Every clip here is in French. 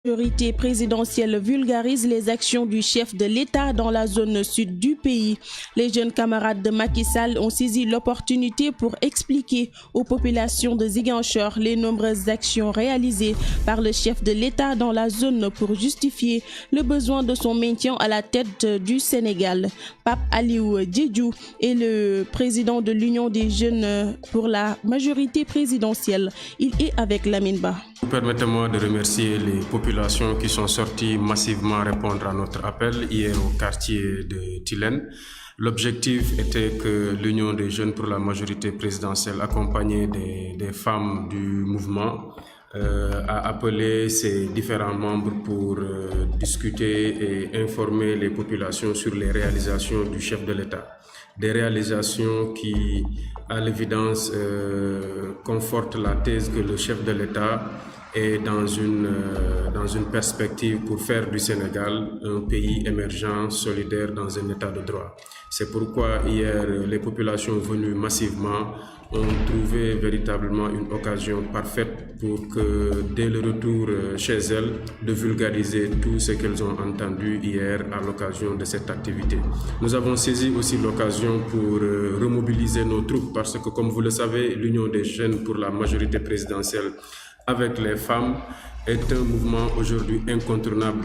La majorité présidentielle vulgarise les actions du chef de l'État dans la zone sud du pays. Les jeunes camarades de Macky Sall ont saisi l'opportunité pour expliquer aux populations de Ziguinchor les nombreuses actions réalisées par le chef de l'État dans la zone pour justifier le besoin de son maintien à la tête du Sénégal. Pape Aliou Diédhiou est le président de l'Union des jeunes pour la majorité présidentielle. Il est avec Lamine Ba. Permettez-moi de remercier les populations qui sont sorties massivement répondre à notre appel hier au quartier de Tilène. L'objectif était que l'Union des jeunes pour la majorité présidentielle, accompagnée des femmes du mouvement, a appelé ses différents membres pour discuter et informer les populations sur les réalisations du chef de l'État. Des réalisations qui, à l'évidence, confortent la thèse que le chef de l'État est dans une perspective pour faire du Sénégal un pays émergent, solidaire, dans un état de droit. C'est pourquoi hier, les populations venues massivement ont trouvé véritablement une occasion parfaite pour que, dès le retour chez elles, de vulgariser tout ce qu'elles ont entendu hier à l'occasion de cette activité. Nous avons saisi aussi l'occasion pour remobiliser nos troupes parce que, comme vous le savez, l'Union des jeunes pour la majorité présidentielle avec les femmes est un mouvement aujourd'hui incontournable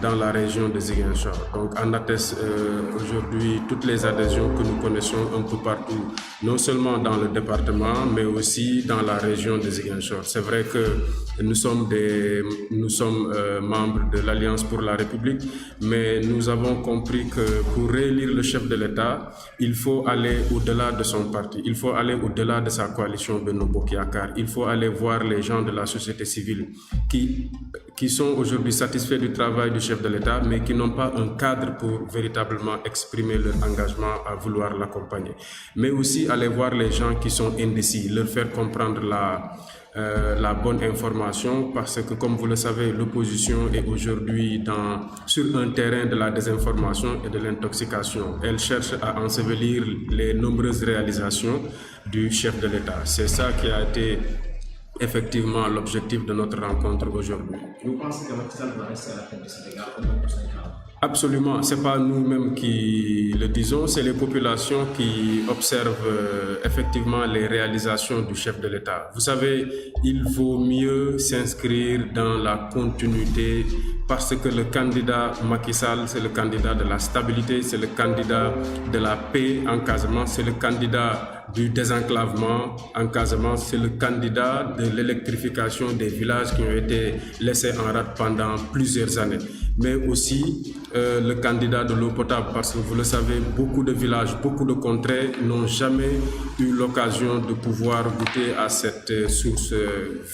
dans la région de Ziguinchor. Donc en atteste aujourd'hui toutes les adhésions que nous connaissons un peu partout, non seulement dans le département, mais aussi dans la région de Ziguinchor. C'est vrai que nous sommes membres de l'Alliance pour la République, mais nous avons compris que pour réélire le chef de l'État, il faut aller au-delà de son parti, il faut aller au-delà de sa coalition Benno Bokk Yakaar, il faut aller voir les gens de la société civile qui sont aujourd'hui satisfaits du travail du chef de l'État, mais qui n'ont pas un cadre pour véritablement exprimer leur engagement à vouloir l'accompagner. Mais aussi aller voir les gens qui sont indécis, leur faire comprendre la bonne information, parce que, comme vous le savez, l'opposition est aujourd'hui sur un terrain de la désinformation et de l'intoxication. Elle cherche à ensevelir les nombreuses réalisations du chef de l'État. C'est ça qui a été effectivement l'objectif de notre rencontre aujourd'hui. Vous pensez que Macky Sall va rester à la tête du Sénégal pendant les prochains ans? Absolument, ce n'est pas nous-mêmes qui le disons, c'est les populations qui observent effectivement les réalisations du chef de l'État. Vous savez, il vaut mieux s'inscrire dans la continuité parce que le candidat Macky Sall, c'est le candidat de la stabilité, c'est le candidat de la paix en Casamance, c'est le candidat du désenclavement en Casamance, c'est le candidat de l'électrification des villages qui ont été laissés en rade pendant plusieurs années. Mais aussi le candidat de l'eau potable, parce que vous le savez, beaucoup de villages, beaucoup de contrées n'ont jamais eu l'occasion de pouvoir goûter à cette source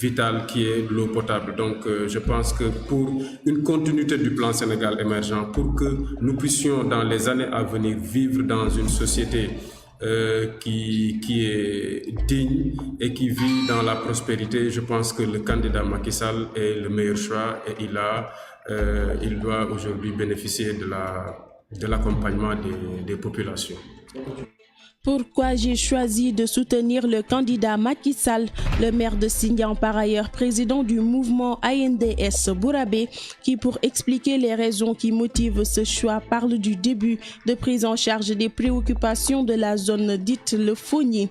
vitale qui est l'eau potable. Donc je pense que pour une continuité du plan Sénégal émergent, pour que nous puissions dans les années à venir vivre dans une société qui est digne et qui vit dans la prospérité, je pense que le candidat Macky Sall est le meilleur choix et il doit aujourd'hui bénéficier de l'accompagnement des populations. Pourquoi j'ai choisi de soutenir le candidat Macky Sall, le maire de Sindian, par ailleurs président du mouvement ANDS Bourabé, qui, pour expliquer les raisons qui motivent ce choix, parle du début de prise en charge des préoccupations de la zone dite le Fogny.